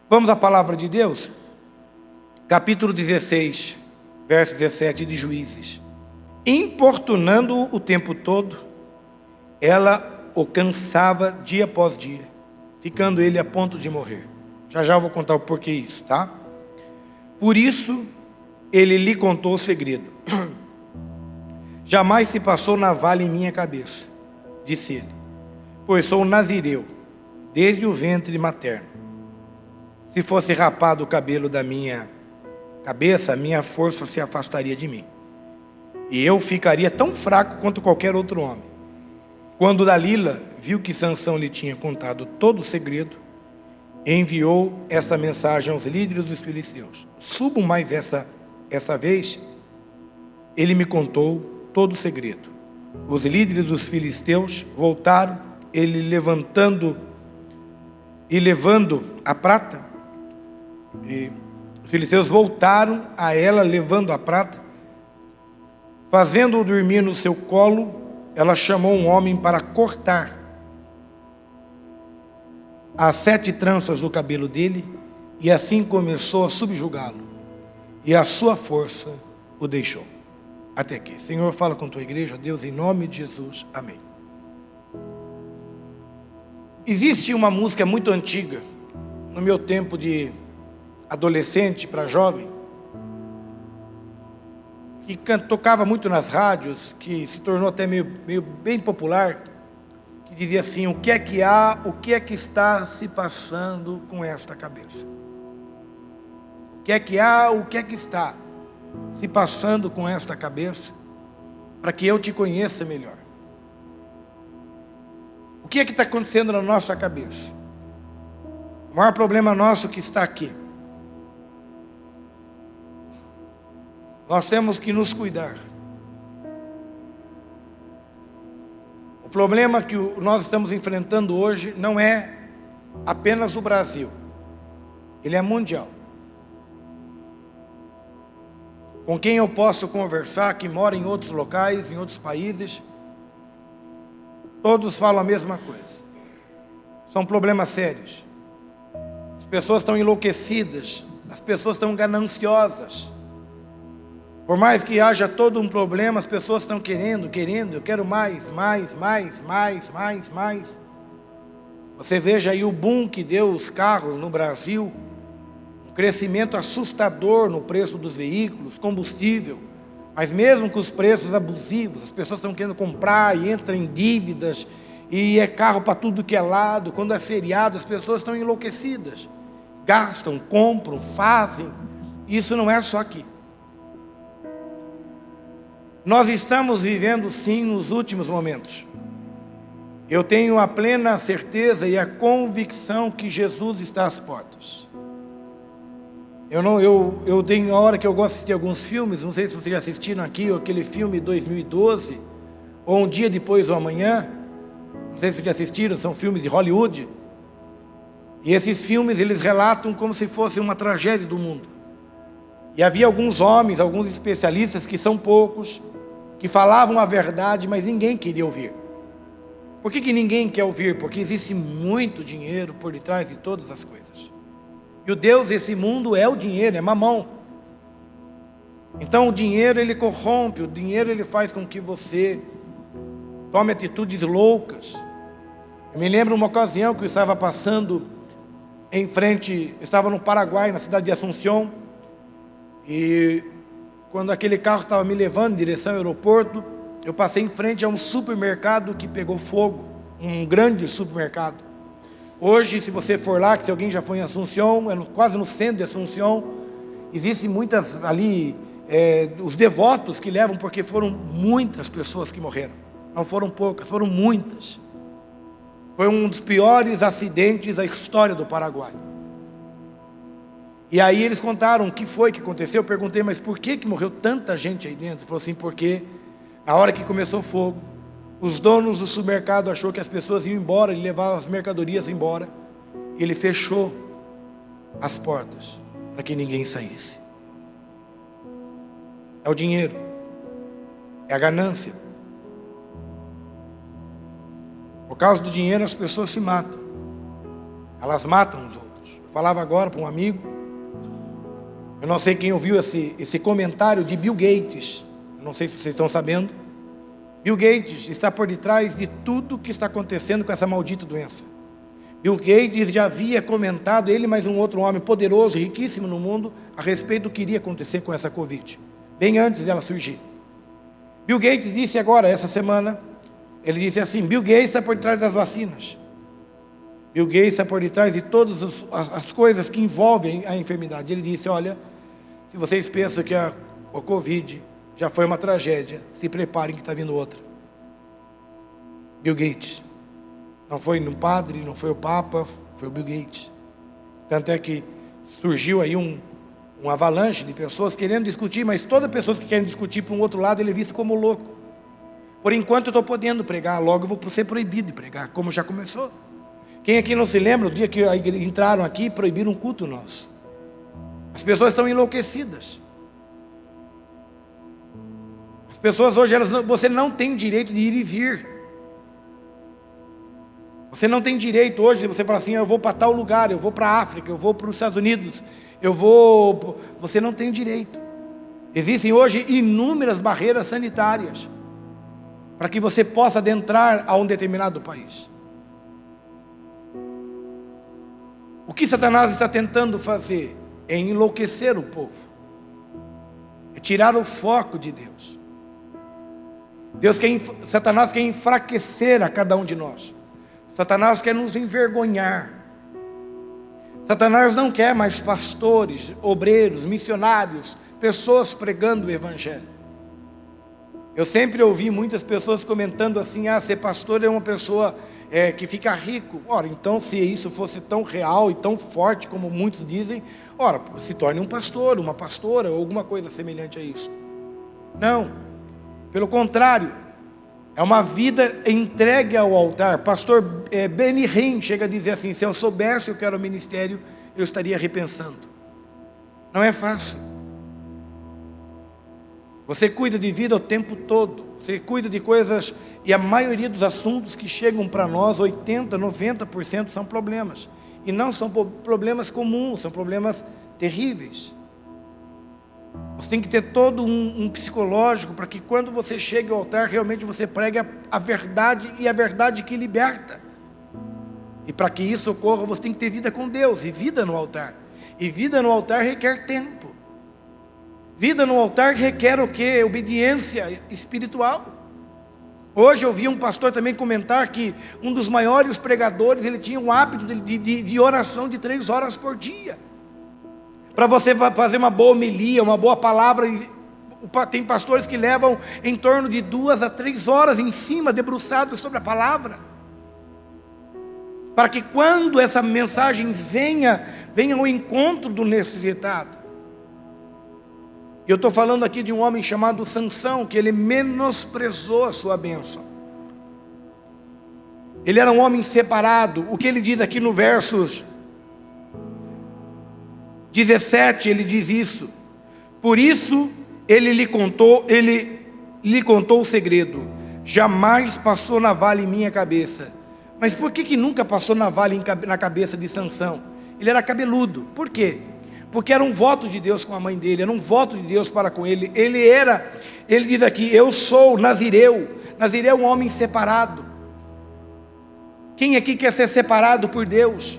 Vamos à palavra de Deus? Capítulo 16, verso 17 de Juízes. Importunando-o o tempo todo, ela o cansava dia após dia, ficando ele a ponto de morrer. Já já eu vou contar o porquê isso, tá? Por isso, ele lhe contou o segredo. Jamais se passou navalha em minha cabeça, disse ele, pois sou nazireu, desde o ventre materno. Se fosse rapado o cabelo da minha cabeça, a minha força se afastaria de mim, e eu ficaria tão fraco quanto qualquer outro homem. Quando Dalila viu que Sansão lhe tinha contado todo o segredo, enviou esta mensagem aos líderes dos filisteus: subam mais esta vez. Ele me contou todo o segredo. Os líderes dos filisteus voltaram, ele levando a prata. E os filisteus voltaram a ela levando a prata. Fazendo-o dormir no seu colo, ela chamou um homem para cortar as 7 tranças do cabelo dele, e assim começou a subjugá-lo, e a sua força o deixou. Até aqui. Senhor, fala com tua igreja, Deus, em nome de Jesus. Amém. Existe uma música muito antiga, no meu tempo de adolescente para jovem, que tocava muito nas rádios, que se tornou até meio bem popular, que dizia assim: o que é que há, o que é que está se passando com esta cabeça? O que é que há, o que é que está se passando com esta cabeça, para que eu te conheça melhor? O que é que está acontecendo na nossa cabeça? O maior problema nosso que está aqui. Nós temos que nos cuidar. O problema que nós estamos enfrentando hoje não é apenas o Brasil. Ele é mundial. Com quem eu posso conversar, que mora em outros locais, em outros países, todos falam a mesma coisa. São problemas sérios. As pessoas estão enlouquecidas, as pessoas estão gananciosas. Por mais que haja todo um problema, as pessoas estão querendo, eu quero mais. Você veja aí o boom que deu os carros no Brasil, um crescimento assustador no preço dos veículos, combustível, mas mesmo com os preços abusivos, as pessoas estão querendo comprar e entram em dívidas, e é carro para tudo que é lado. Quando é feriado, as pessoas estão enlouquecidas, gastam, compram, fazem. Isso não é só aqui. Nós estamos vivendo sim nos últimos momentos. Eu tenho a plena certeza e a convicção que Jesus está às portas. Eu tenho a hora que eu gosto de assistir alguns filmes, não sei se vocês já assistiram aqui, aquele filme 2012, ou Um Dia Depois do Amanhã, não sei se vocês já assistiram, são filmes de Hollywood. E esses filmes, eles relatam como se fosse uma tragédia do mundo. E havia alguns homens, alguns especialistas, que são poucos, que falavam a verdade, mas ninguém queria ouvir. Por que ninguém quer ouvir? Porque existe muito dinheiro por detrás de todas as coisas. E o Deus desse mundo é o dinheiro, é mamão. Então o dinheiro, ele corrompe, o dinheiro, ele faz com que você tome atitudes loucas. Eu me lembro uma ocasião que eu estava passando em frente, eu estava no Paraguai, na cidade de Assunção, e quando aquele carro estava me levando em direção ao aeroporto, eu passei em frente a um supermercado que pegou fogo, um grande supermercado. Hoje, se você for lá, que se alguém já foi em Assunção, quase no centro de Assunção, existem muitas ali, os devotos que levam, porque foram muitas pessoas que morreram. Não foram poucas, foram muitas. Foi um dos piores acidentes da história do Paraguai. E aí eles contaram o que foi que aconteceu. Eu perguntei, mas por que morreu tanta gente aí dentro? Ele falou assim, porque na hora que começou o fogo, os donos do supermercado achou que as pessoas iam embora, ele levava as mercadorias embora, e ele fechou as portas para que ninguém saísse. É o dinheiro, é a ganância. Por causa do dinheiro as pessoas se matam, elas matam os outros. Eu falava agora para um amigo, eu não sei quem ouviu esse comentário de Bill Gates, eu não sei se vocês estão sabendo. Bill Gates está por detrás de tudo que está acontecendo com essa maldita doença. Bill Gates já havia comentado, ele mais um outro homem poderoso, riquíssimo no mundo, a respeito do que iria acontecer com essa Covid, bem antes dela surgir. Bill Gates disse agora, essa semana, ele disse assim: Bill Gates está por detrás das vacinas. Bill Gates está por detrás de todas as coisas que envolvem a enfermidade. Ele disse: olha, se vocês pensam que a Covid já foi uma tragédia, se preparem que está vindo outra. Bill Gates. Não foi um padre, não foi o Papa, foi o Bill Gates. Tanto é que surgiu aí um avalanche de pessoas querendo discutir, mas todas as pessoas que querem discutir para um outro lado, ele é visto como louco. Por enquanto eu estou podendo pregar, logo eu vou ser proibido de pregar, como já começou. Quem aqui não se lembra, o dia que entraram aqui, proibiram um culto nosso. As pessoas estão enlouquecidas. As pessoas hoje, você não tem direito de ir e vir. Você não tem direito hoje de você falar assim: eu vou para tal lugar, eu vou para a África, eu vou para os Estados Unidos, você não tem direito. Existem hoje inúmeras barreiras sanitárias para que você possa adentrar a um determinado país. O que Satanás está tentando fazer é enlouquecer o povo, é tirar o foco de Deus. Satanás quer enfraquecer a cada um de nós. Satanás quer nos envergonhar. Satanás não quer mais pastores, obreiros, missionários, pessoas pregando o Evangelho. Eu sempre ouvi muitas pessoas comentando assim: ser pastor é uma pessoa que fica rico. Ora, então se isso fosse tão real e tão forte como muitos dizem, ora, se torne um pastor, uma pastora, ou alguma coisa semelhante a isso. Não, pelo contrário, é uma vida entregue ao altar. Pastor Benny Hinn chega a dizer assim: se eu soubesse o que era o ministério, eu estaria repensando. Não é fácil. Você cuida de vida o tempo todo. Você cuida de coisas, e a maioria dos assuntos que chegam para nós, 80%, 90% são problemas. E não são problemas comuns, são problemas terríveis. Você tem que ter todo um psicológico para que quando você chegue ao altar, realmente você pregue a verdade, e a verdade que liberta. E para que isso ocorra, você tem que ter vida com Deus, e vida no altar. E vida no altar requer tempo. Vida no altar requer o quê? Obediência espiritual. Hoje eu vi um pastor também comentar que um dos maiores pregadores, ele tinha um hábito de oração de 3 horas por dia. Para você fazer uma boa homilia, uma boa palavra, tem pastores que levam em torno de 2 a 3 horas em cima, debruçados sobre a palavra. Para que quando essa mensagem venha ao encontro do necessitado. Eu estou falando aqui de um homem chamado Sansão, que ele menosprezou a sua bênção. Ele era um homem separado. O que ele diz aqui no versos 17, ele diz isso: por isso ele lhe contou o segredo. Jamais passou navalha em minha cabeça. Mas por que nunca passou navalha na cabeça de Sansão? Ele era cabeludo. Por quê? Porque era um voto de Deus com a mãe dele, era um voto de Deus para com ele. Ele diz aqui: eu sou nazireu. Nazireu é um homem separado. Quem aqui quer ser separado por Deus?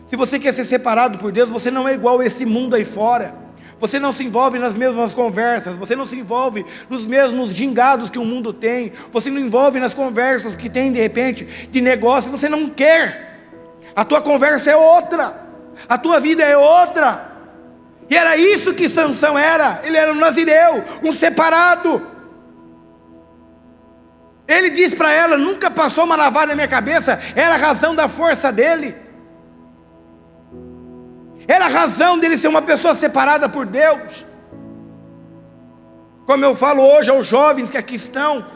Se você quer ser separado por Deus, você não é igual a esse mundo aí fora. Você não se envolve nas mesmas conversas, você não se envolve nos mesmos gingados que o mundo tem, você não envolve nas conversas que tem de repente de negócio, você não quer. A tua conversa é outra, a tua vida é outra. E era isso que Sansão era. Ele era um nazireu, um separado. Ele diz para ela: nunca passou uma navalha na minha cabeça. Era a razão da força dele, era a razão dele ser uma pessoa separada por Deus. Como eu falo hoje aos jovens que aqui estão,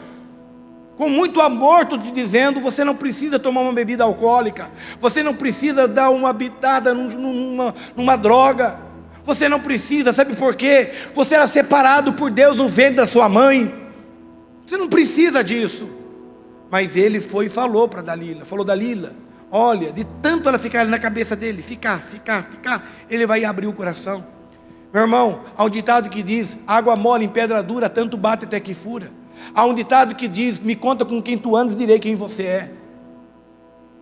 com muito amor, estou te dizendo: você não precisa tomar uma bebida alcoólica, você não precisa dar uma bitada numa droga, você não precisa, sabe por quê? Você era separado por Deus no ventre da sua mãe, você não precisa disso. Mas ele foi e falou para Dalila, falou: Dalila, Olha, de tanto ela ficar ali na cabeça dele, ficar, ele vai abrir o coração. Meu irmão, há um ditado que diz: água mole em pedra dura, tanto bate até que fura. Há um ditado que diz: me conta com quem tu andas, direi quem você é.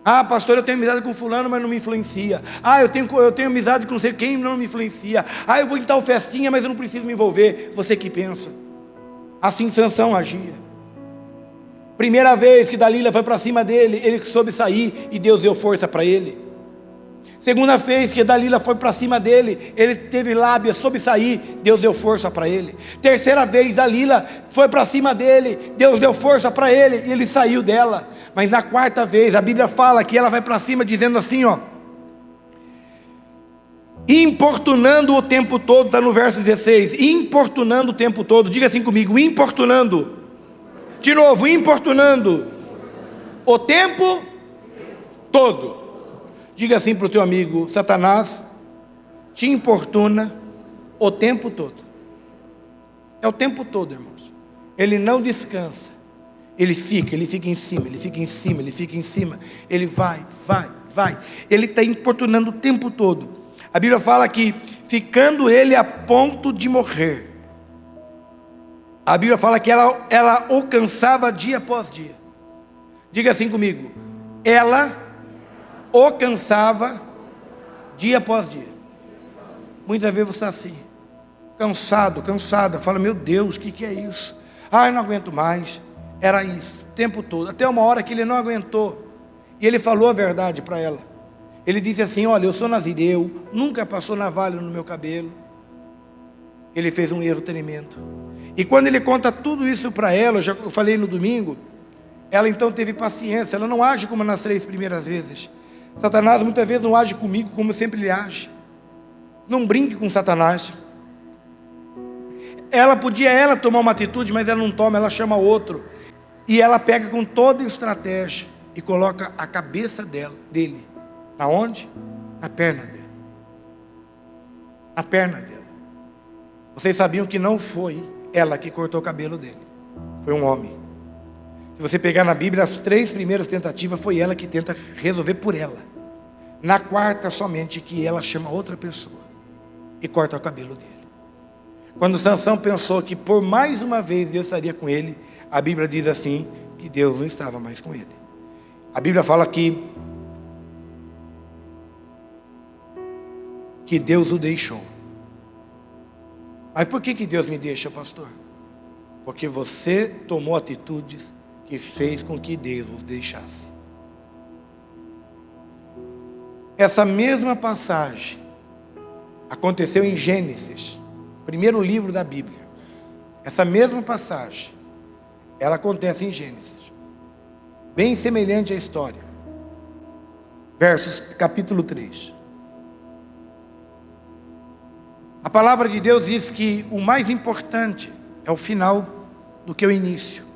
Ah, pastor, eu tenho amizade com fulano, mas não me influencia. Ah, eu tenho amizade com não sei quem, não me influencia. Ah, eu vou em tal festinha, mas eu não preciso me envolver. Você que pensa. Assim Sansão agia. Primeira vez que Dalila foi para cima dele, ele soube sair e Deus deu força para ele. Segunda vez que Dalila foi para cima dele, ele teve lábia, soube sair, Deus deu força para ele. Terceira vez Dalila foi para cima dele, Deus deu força para ele e ele saiu dela. Mas na quarta vez a Bíblia fala que ela vai para cima dizendo assim, ó: importunando o tempo todo, está no verso 16, importunando o tempo todo. Diga assim comigo: importunando. De novo, importunando o tempo todo. Diga assim para o teu amigo: Satanás te importuna o tempo todo. É o tempo todo, irmãos. Ele não descansa. Ele fica em cima, ele fica em cima. Ele vai. Ele está importunando o tempo todo. A Bíblia fala que ficando ele a ponto de morrer. A Bíblia fala que ela o cansava dia após dia. Diga assim comigo: ela o cansava dia após dia. Muitas vezes você está assim, cansada, fala: meu Deus, o que é isso? Eu não aguento mais. Era isso, o tempo todo, até uma hora que ele não aguentou, e ele falou a verdade para ela. Ele disse assim: olha, eu sou nazireu, nunca passou navalha no meu cabelo. Ele fez um erro tremendo, e quando ele conta tudo isso para ela, eu falei no domingo, ela então teve paciência. Ela não age como nas 3 primeiras vezes. Satanás muitas vezes não age comigo como sempre ele age. Não brinque com Satanás. Ela podia tomar uma atitude, mas ela não toma, ela chama outro. E ela pega com toda a estratégia e coloca a cabeça dele. Aonde? Na perna dela. Na perna dela. Vocês sabiam que não foi ela que cortou o cabelo dele. Foi um homem. Se você pegar na Bíblia, as 3 primeiras tentativas foi ela que tenta resolver por ela. Na quarta somente que ela chama outra pessoa e corta o cabelo dele. Quando Sansão pensou que por mais uma vez Deus estaria com ele, a Bíblia diz assim, que Deus não estava mais com ele. A Bíblia fala que Deus o deixou. Mas por que Deus me deixa, pastor? Porque você tomou atitudes que fez com que Deus o deixasse. Essa mesma passagem aconteceu em Gênesis, primeiro livro da Bíblia. Essa mesma passagem, ela acontece em Gênesis, bem semelhante à história. Capítulo 3. A palavra de Deus diz que o mais importante é o final do que o início.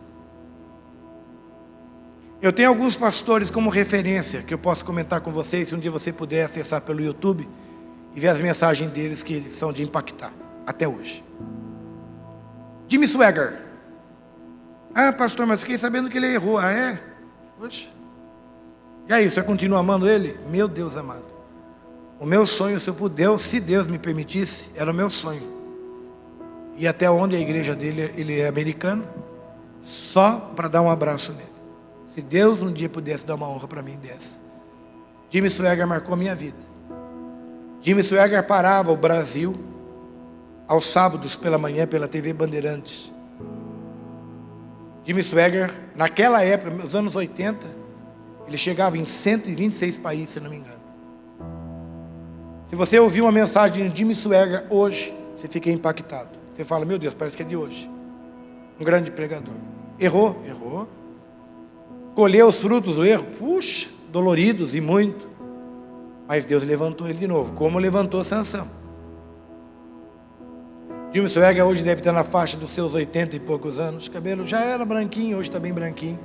Eu tenho alguns pastores como referência, que eu posso comentar com vocês, se um dia você puder acessar pelo YouTube e ver as mensagens deles que são de impactar, até hoje. Jimmy Swaggart. Pastor, mas fiquei sabendo que ele errou. É? Poxa. E aí, o senhor continua amando ele? Meu Deus amado. O meu sonho, se Deus me permitisse, era o meu sonho. E até onde a igreja dele, ele é americano, só para dar um abraço nele. Se Deus um dia pudesse dar uma honra para mim dessa. Jimmy Swaggart marcou a minha vida. Jimmy Swaggart parava o Brasil aos sábados pela manhã pela TV Bandeirantes. Jimmy Swaggart, naquela época, nos anos 80, ele chegava em 126 países, se não me engano. Se você ouvir uma mensagem de Jimmy Swaggart hoje, você fica impactado. Você fala: meu Deus, parece que é de hoje. Um grande pregador. Errou. Colheu os frutos do erro, puxa, doloridos e muito. Mas Deus levantou ele de novo, como levantou Sansão. Jimmy Swaggart hoje deve estar na faixa dos seus 80 e poucos anos. O cabelo já era branquinho, hoje está bem branquinho.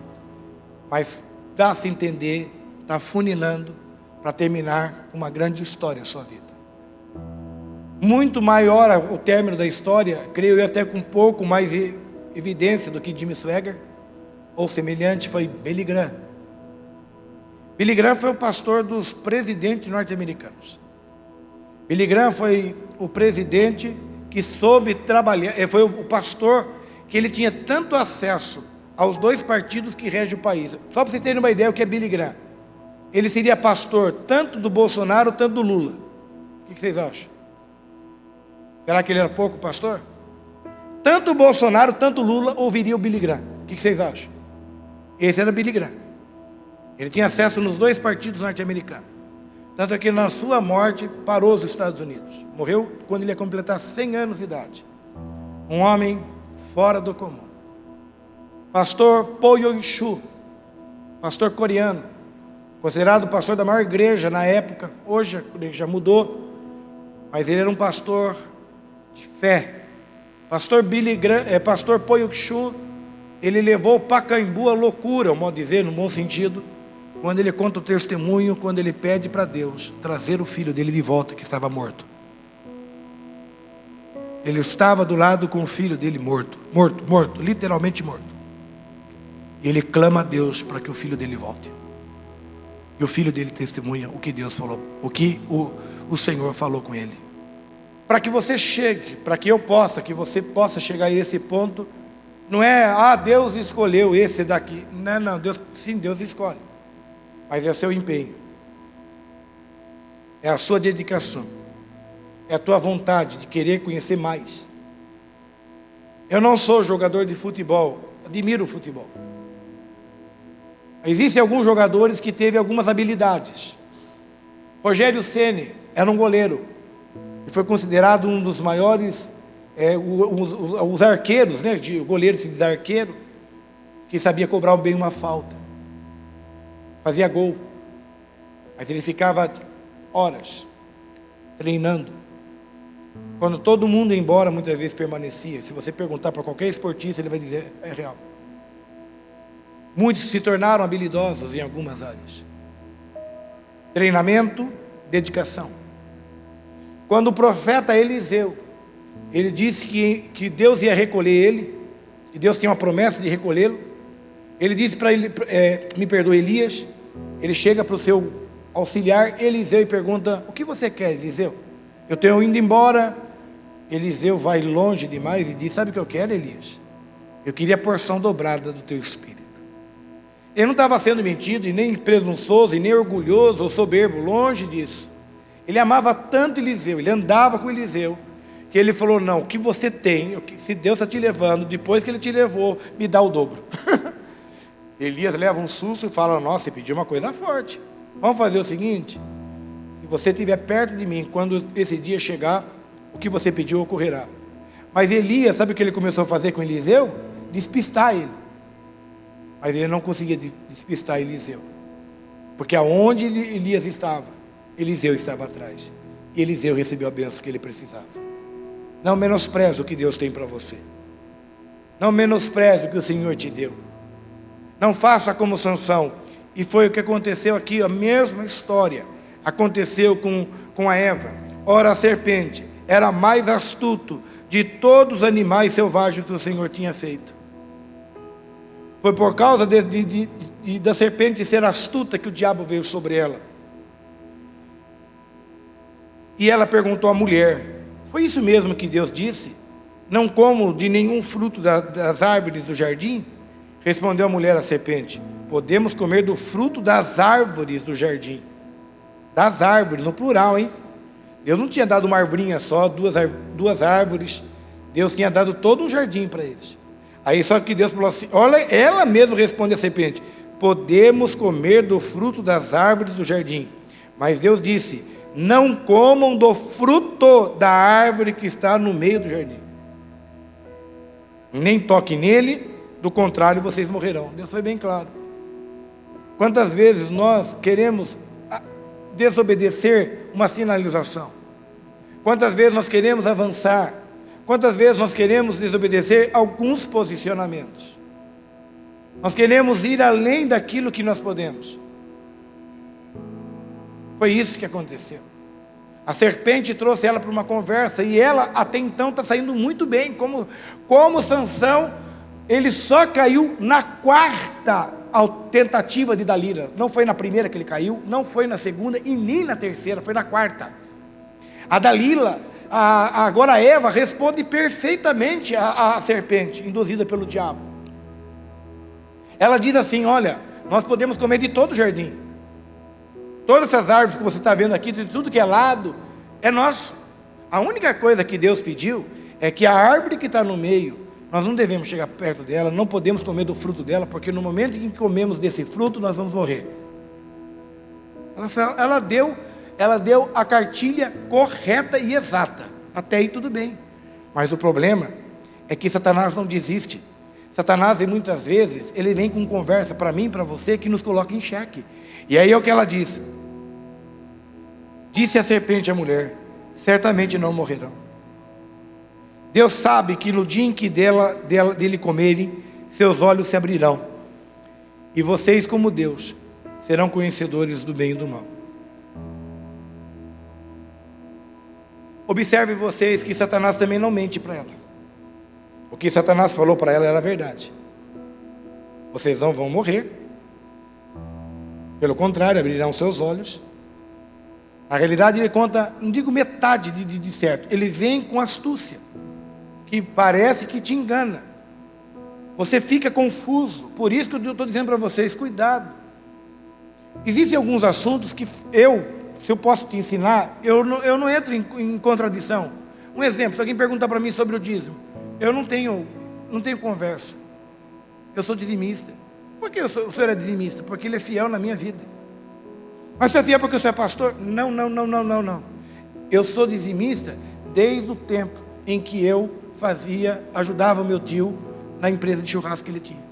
Mas dá-se entender, está funilando para terminar com uma grande história a sua vida. Muito maior o término da história, creio eu, até com um pouco mais evidência do que Jimmy Swaggart, ou semelhante, foi Billy Graham. Billy Graham foi o pastor dos presidentes norte-americanos. Billy Graham foi o presidente que soube trabalhar, foi o pastor que ele tinha tanto acesso aos dois partidos que regem o país. Só para vocês terem uma ideia o que é Billy Graham. Ele seria pastor tanto do Bolsonaro, tanto do Lula. O que vocês acham? Será que ele era pouco pastor? Tanto o Bolsonaro, tanto o Lula ouviria o Billy Graham. O que vocês acham? Esse era Billy Graham. Ele tinha acesso nos dois partidos norte-americanos. Tanto é que na sua morte parou os Estados Unidos. Morreu quando ele ia completar 100 anos de idade. Um homem fora do comum. Pastor Po Yong-Shu, pastor coreano, considerado pastor da maior igreja na época. Hoje a igreja já mudou, mas ele era um pastor de fé. Pastor pastor Po Yong-Shu, ele levou o Pacaembu à loucura, ao modo de dizer, no bom sentido, quando ele conta o testemunho, quando ele pede para Deus trazer o filho dele de volta, que estava morto. Ele estava do lado com o filho dele morto, literalmente morto. E ele clama a Deus para que o filho dele volte. E o filho dele testemunha o que Deus falou, o que o Senhor falou com ele. Para que você chegue, para que que você possa chegar a esse ponto, não é, Deus escolheu esse daqui. Não, Deus escolhe. Mas é o seu empenho. É a sua dedicação. É a tua vontade de querer conhecer mais. Eu não sou jogador de futebol, admiro o futebol. Existem alguns jogadores que teve algumas habilidades. Rogério Ceni era um goleiro. E foi considerado um dos maiores, os arqueiros, né? O goleiro se diz arqueiro, que sabia cobrar bem uma falta. Fazia gol. Mas ele ficava horas treinando. Quando todo mundo ia embora, muitas vezes permanecia. Se você perguntar para qualquer esportista, ele vai dizer, é real. Muitos se tornaram habilidosos em algumas áreas. Treinamento, dedicação. Quando o profeta Eliseu, ele disse que Deus ia recolher ele, que Deus tinha uma promessa de recolhê-lo, ele disse para ele, Elias, ele chega para o seu auxiliar Eliseu e pergunta, o que você quer, Eliseu? Eu estou indo embora. Eliseu vai longe demais e diz, sabe o que eu quero, Elias? Eu queria a porção dobrada do teu espírito. Ele não estava sendo mentido, e nem presunçoso, e nem orgulhoso ou soberbo, longe disso. Ele amava tanto Eliseu, ele andava com Eliseu, que ele falou, não, o que você tem, se Deus está te levando, depois que ele te levou, me dá o dobro. Elias leva um susto e fala, nossa, você pediu uma coisa forte. Vamos fazer o seguinte, se você estiver perto de mim, quando esse dia chegar, o que você pediu ocorrerá. Mas Elias, sabe o que ele começou a fazer com Eliseu? Despistar ele. Mas ele não conseguia despistar Eliseu. Porque aonde Elias estava, Eliseu estava atrás. E Eliseu recebeu a bênção que ele precisava. Não menospreze o que Deus tem para você. Não menospreze o que o Senhor te deu. Não faça como Sansão. E foi o que aconteceu aqui, a mesma história. Aconteceu com a Eva. Ora, a serpente era mais astuto de todos os animais selvagens que o Senhor tinha feito. Foi por causa da serpente ser astuta que o diabo veio sobre ela. E ela perguntou à mulher, foi isso mesmo que Deus disse? Não como de nenhum fruto das árvores do jardim? Respondeu a mulher à serpente, podemos comer do fruto das árvores do jardim. Das árvores, no plural, hein? Deus não tinha dado uma arvorinha só, duas árvores. Deus tinha dado todo um jardim para eles. Aí só que Deus falou assim, olha, ela mesma responde à serpente, podemos comer do fruto das árvores do jardim. Mas Deus disse, não comam do fruto da árvore que está no meio do jardim. Nem toquem nele, do contrário vocês morrerão. Deus foi bem claro. Quantas vezes nós queremos desobedecer uma sinalização? Quantas vezes nós queremos avançar? Quantas vezes nós queremos desobedecer alguns posicionamentos? Nós queremos ir além daquilo que nós podemos. Foi isso que aconteceu. A serpente trouxe ela para uma conversa e ela até então está saindo muito bem. Como Sansão, ele só caiu na quarta a tentativa de Dalila. Não foi na primeira que ele caiu, não foi na segunda e nem na terceira, foi na quarta. A Dalila, agora a Eva responde perfeitamente à serpente, induzida pelo diabo. Ela diz assim: olha, nós podemos comer de todo o jardim. Todas essas árvores que você está vendo aqui, de tudo que é lado, é nosso. A única coisa que Deus pediu é que a árvore que está no meio, nós não devemos chegar perto dela, não podemos comer do fruto dela, porque no momento em que comemos desse fruto, nós vamos morrer. Ela deu a cartilha correta e exata. Até aí tudo bem. Mas o problema é que Satanás não desiste. Satanás, muitas vezes, ele vem com conversa para mim, para você, que nos coloca em xeque. E aí é o que ela disse. Disse a serpente à mulher: certamente não morrerão. Deus sabe que no dia em que dele comerem, seus olhos se abrirão, e vocês, como Deus, serão conhecedores do bem e do mal. Observe vocês que Satanás também não mente para ela. O que Satanás falou para ela era verdade. Vocês não vão morrer. Pelo contrário, abrirão seus olhos. Na realidade ele conta, não digo metade de certo. Ele vem com astúcia, que parece que te engana. Você fica confuso. Por isso que eu estou dizendo para vocês, cuidado. Existem alguns assuntos que se eu posso te ensinar, eu não entro em contradição. Um exemplo, se alguém perguntar para mim sobre o dízimo, eu não tenho conversa. Eu sou dizimista. Por que o senhor é dizimista? Porque ele é fiel na minha vida. Mas o senhor é fiel porque o senhor é pastor? Não. Eu sou dizimista desde o tempo em que eu ajudava o meu tio na empresa de churrasco que ele tinha.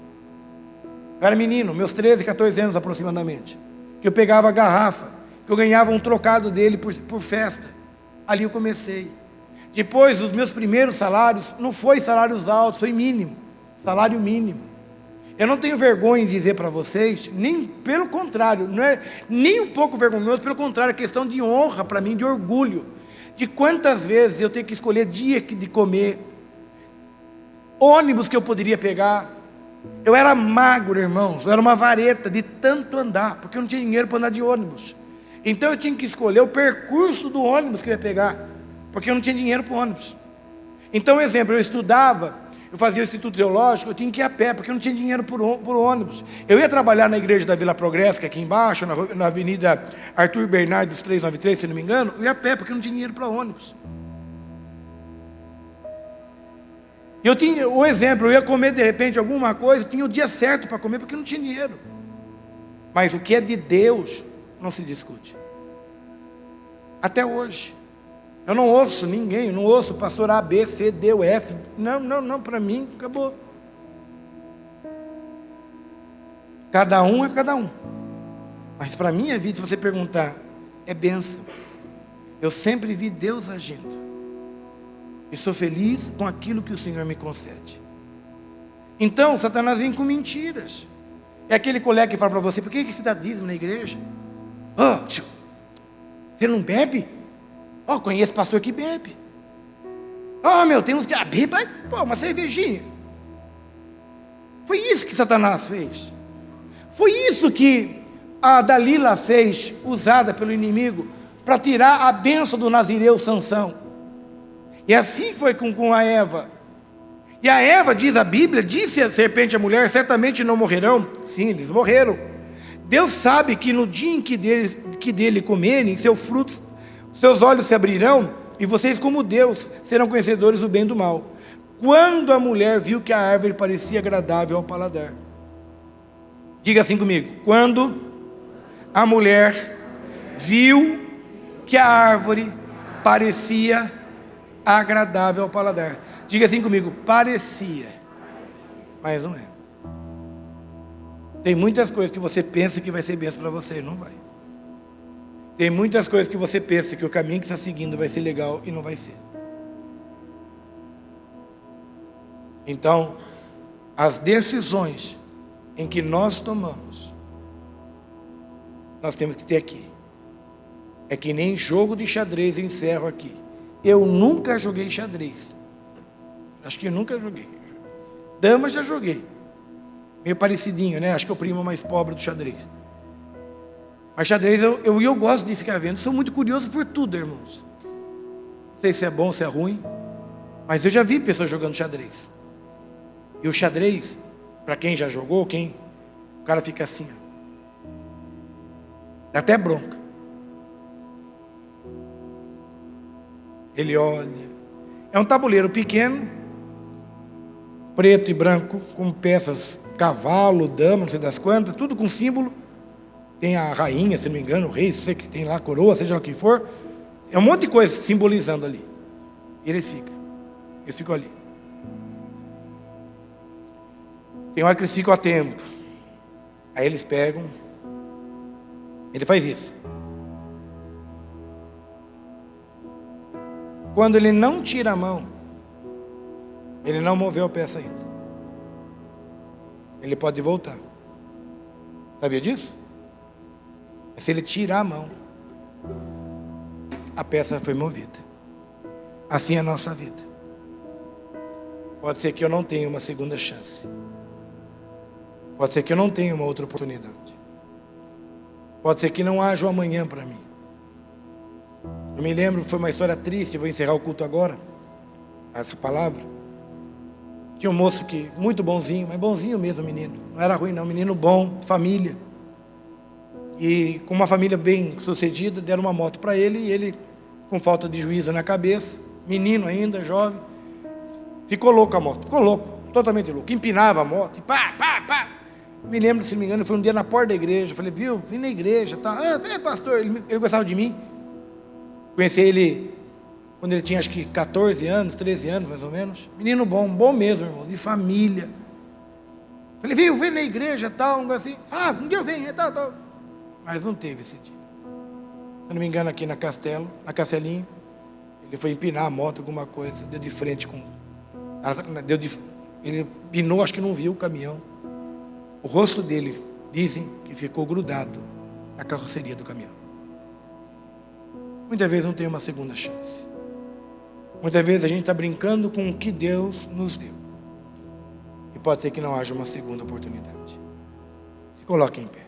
Eu era menino, meus 13, 14 anos aproximadamente, que eu pegava a garrafa, que eu ganhava um trocado dele por festa. Ali eu comecei. Depois, os meus primeiros salários, não foi salários altos, foi mínimo, salário mínimo. Eu não tenho vergonha em dizer para vocês, nem pelo contrário, não é nem um pouco vergonhoso, pelo contrário, é questão de honra para mim, de orgulho, de quantas vezes eu tenho que escolher dia de comer, ônibus que eu poderia pegar. Eu era magro, irmãos, eu era uma vareta de tanto andar, porque eu não tinha dinheiro para andar de ônibus. Então eu tinha que escolher o percurso do ônibus que eu ia pegar, porque eu não tinha dinheiro para o ônibus. Então, exemplo, eu estudava, eu fazia o Instituto Teológico, eu tinha que ir a pé, porque eu não tinha dinheiro por ônibus. Eu ia trabalhar na igreja da Vila Progresso, que é aqui embaixo, na avenida Arthur Bernardes 393, se não me engano, eu ia a pé, porque eu não tinha dinheiro para ônibus. Eu tinha, um exemplo, eu ia comer de repente alguma coisa, eu tinha o dia certo para comer, porque eu não tinha dinheiro. Mas o que é de Deus, não se discute. Até hoje. Eu não ouço ninguém, eu não ouço pastor A, B, C, D, ou F. Não, para mim, acabou. Cada um é cada um. Mas para a minha vida, se você perguntar, é bênção. Eu sempre vi Deus agindo. E sou feliz com aquilo que o Senhor me concede. Então, Satanás vem com mentiras. É aquele colega que fala para você: por que você dá dízimo na igreja? Você não bebe? Conheço pastor que bebe. Tem uns que bebe, uma cervejinha. Foi isso que Satanás fez. Foi isso que a Dalila fez, usada pelo inimigo, para tirar a bênção do nazireu Sansão. E assim foi com a Eva. E a Eva, diz a Bíblia, disse a serpente à mulher: certamente não morrerão. Sim, eles morreram. Deus sabe que no dia em que dele comerem, seus olhos se abrirão, e vocês, como Deus, serão conhecedores do bem e do mal. Quando a mulher viu que a árvore parecia agradável ao paladar. Diga assim comigo: quando a mulher viu que a árvore parecia agradável ao paladar. Diga assim comigo: parecia, mas não é. Tem muitas coisas que você pensa que vai ser bênção para você, não vai. Tem muitas coisas que você pensa que o caminho que está seguindo vai ser legal e não vai ser. Então, as decisões em que nós tomamos, nós temos que ter aqui. É que nem jogo de xadrez, eu encerro aqui. Eu nunca joguei xadrez. Acho que eu nunca joguei. Dama já joguei. meio parecidinho, né? Acho que é o primo mais pobre do xadrez. Mas xadrez eu gosto de ficar vendo. Sou muito curioso por tudo, irmãos. Não sei se é bom, se é ruim, mas eu já vi pessoas jogando xadrez. E o xadrez, para quem já jogou, o cara fica assim, ó. Dá até bronca. Ele olha. É um tabuleiro pequeno, preto e branco, com peças, cavalo, dama, não sei das quantas, tudo com símbolo. Tem a rainha, se não me engano, o rei, não sei o que tem lá, a coroa, seja lá o que for. É um monte de coisa simbolizando ali. E eles ficam ali. Tem hora que eles ficam a tempo. Aí eles pegam. Ele faz isso. Quando ele não tira a mão, ele não moveu a peça ainda. Ele pode voltar. Sabia disso? Se ele tirar a mão, a peça foi movida. Assim é a nossa vida. Pode ser que eu não tenha uma segunda chance. Pode ser que eu não tenha uma outra oportunidade. Pode ser que não haja um amanhã para mim. Eu me lembro, foi uma história triste, vou encerrar o culto agora, essa palavra. Tinha um moço que, muito bonzinho, mas bonzinho mesmo, menino. Não era ruim não, menino bom, família. E com uma família bem sucedida, deram uma moto para ele, e ele, com falta de juízo na cabeça, menino ainda, jovem, ficou louco a moto, ficou louco, totalmente louco, empinava a moto, e pá. Me lembro, se não me engano, foi um dia na porta da igreja, eu falei, viu, vim na igreja, tá? Pastor, ele gostava de mim. Conheci ele quando ele tinha acho que 14 anos, 13 anos mais ou menos, menino bom mesmo, irmão, de família. Falei, viu, vem na igreja, tal, um assim, um dia eu venho, tal. Mas não teve esse dia. Se não me engano, aqui na Castelinho, ele foi empinar a moto, alguma coisa, deu de frente com... Ele empinou, acho que não viu o caminhão. O rosto dele, dizem que ficou grudado na carroceria do caminhão. Muitas vezes não tem uma segunda chance. Muitas vezes a gente está brincando com o que Deus nos deu. E pode ser que não haja uma segunda oportunidade. Se coloque em pé.